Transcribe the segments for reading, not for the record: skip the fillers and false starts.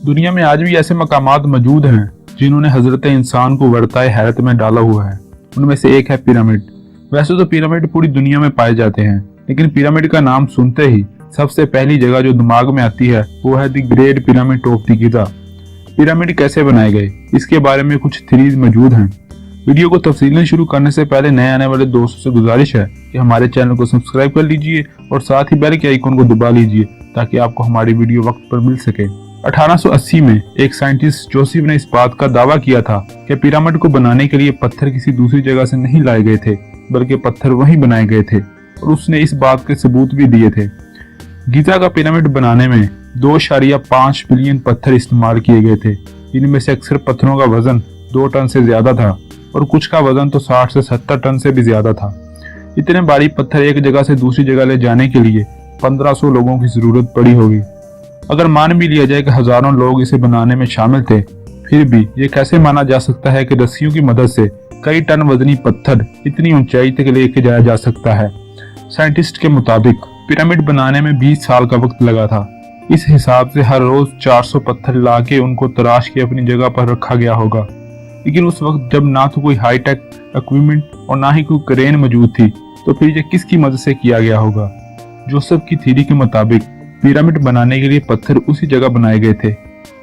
दुनिया में आज भी ऐसे मकामात मौजूद हैं जिन्होंने हजरत इंसान को वर्ताए हैरत में डाला हुआ है। उनमें से एक है पिरामिड। वैसे तो पिरामिड पूरी दुनिया में पाए जाते हैं, लेकिन पिरामिड का नाम सुनते ही सबसे पहली जगह जो दिमाग में आती है वो है the great pyramid of the Giza. Pyramid कैसे बनाए गए, इसके बारे में कुछ थ्योरीज मौजूद हैं। वीडियो को तफसीलन शुरू करने से पहले नए आने वाले दोस्तों से गुजारिश है कि हमारे चैनल को सब्सक्राइब कर लीजिए और साथ ही बेल के आइकन को दबा लीजिए ताकि आपको हमारी वीडियो वक्त पर मिल सके। 1880 में एक साइंटिस्ट जोसेफ ने इस बात का दावा किया था कि पिरामिड को बनाने के लिए पत्थर किसी दूसरी जगह से नहीं लाए गए थे, बल्कि पत्थर वहीं बनाए गए थे, और उसने इस बात के सबूत भी दिए थे। गिज़ा का पिरामिड बनाने में 2.5 बिलियन पत्थर इस्तेमाल किए गए थे। इनमें से अक्सर पत्थरों का वजन 2 टन से ज्यादा था और कुछ का वजन तो 60 से 70 टन से भी ज्यादा था। इतने भारी पत्थर एक जगह से दूसरी जगह ले जाने के लिए 1500 लोगों की जरूरत पड़ी होगी। अगर मान भी लिया जाए कि हजारों लोग इसे बनाने में शामिल थे, फिर भी ये कैसे माना जा सकता है कि रस्सियों की मदद से कई टन वजनी पत्थर इतनी ऊंचाई तक लेके जाया जा सकता है। साइंटिस्ट के मुताबिक पिरामिड बनाने में 20 साल का वक्त लगा था। इस हिसाब से हर रोज 400 पत्थर लाके उनको तराश के अपनी जगह पर रखा गया होगा। लेकिन उस वक्त जब ना तो कोई हाईटेक इक्विपमेंट और ना ही कोई क्रेन मौजूद थी, तो फिर ये किसकी मदद से किया गया होगा। जोसेफ की थ्योरी के मुताबिक पिरामिड बनाने के लिए पत्थर उसी जगह बनाए गए थे।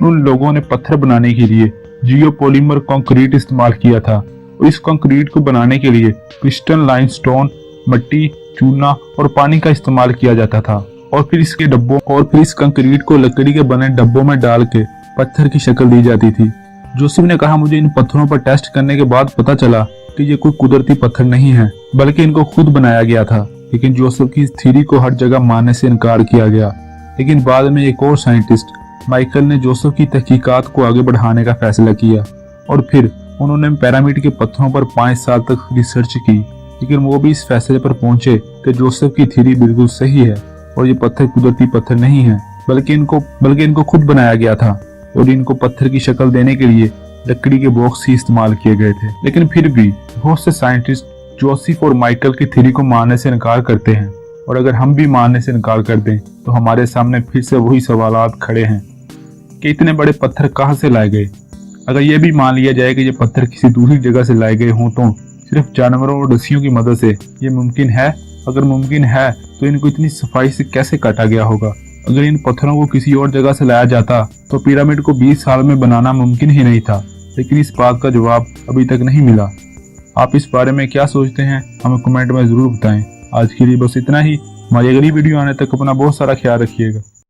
उन लोगों ने पत्थर बनाने के लिए जियोपॉलीमर कंक्रीट इस्तेमाल किया था और इस कंक्रीट को बनाने के लिए क्रिस्टल लाइमस्टोन, मट्टी, चूना और पानी का इस्तेमाल किया जाता था, और फिर इस कंक्रीट को लकड़ी के बने डब्बों में डाल के पत्थर की शक्ल दी जाती थी। जोसेफ ने कहा, मुझे इन पत्थरों पर टेस्ट करने के बाद पता चला कि ये कोई कुदरती पत्थर नहीं है, बल्कि इनको खुद बनाया गया था। लेकिन जोसेफ की इस थ्योरी को हर जगह मानने से इनकार किया गया। लेकिन बाद में एक और साइंटिस्ट माइकल ने जोसेफ की तहकीकात को आगे बढ़ाने का फैसला किया और फिर उन्होंने पिरामिड के पत्थरों पर 5 साल तक रिसर्च की। लेकिन वो भी इस फैसले पर पहुंचे कि जोसेफ की थ्योरी बिल्कुल सही है और ये पत्थर कुदरती पत्थर नहीं है, बल्कि इनको खुद बनाया गया था और इनको पत्थर की शक्ल देने के लिए लकड़ी के बॉक्स ही इस्तेमाल किए गए थे। लेकिन फिर भी बहुत से साइंटिस्ट जोसेफ और माइकल की थ्योरी को मानने से इनकार करते हैं, और अगर हम भी मानने से इनकार कर दें तो हमारे सामने फिर से वही सवालात खड़े हैं कि इतने बड़े पत्थर कहाँ से लाए गए। अगर ये भी मान लिया जाए कि ये पत्थर किसी दूसरी जगह से लाए गए हों, तो सिर्फ जानवरों और रस्सियों की मदद से ये मुमकिन है। अगर मुमकिन है तो इनको इतनी सफाई से कैसे काटा गया होगा। अगर इन पत्थरों को किसी और जगह से लाया जाता तो पिरामिड को 20 साल में बनाना मुमकिन ही नहीं था। लेकिन इस बात का जवाब अभी तक नहीं मिला। आप इस बारे में क्या सोचते हैं, हमें कमेंट में जरूर बताएं। आज के लिए बस इतना ही। हमारी अगली वीडियो आने तक अपना बहुत सारा ख्याल रखिएगा।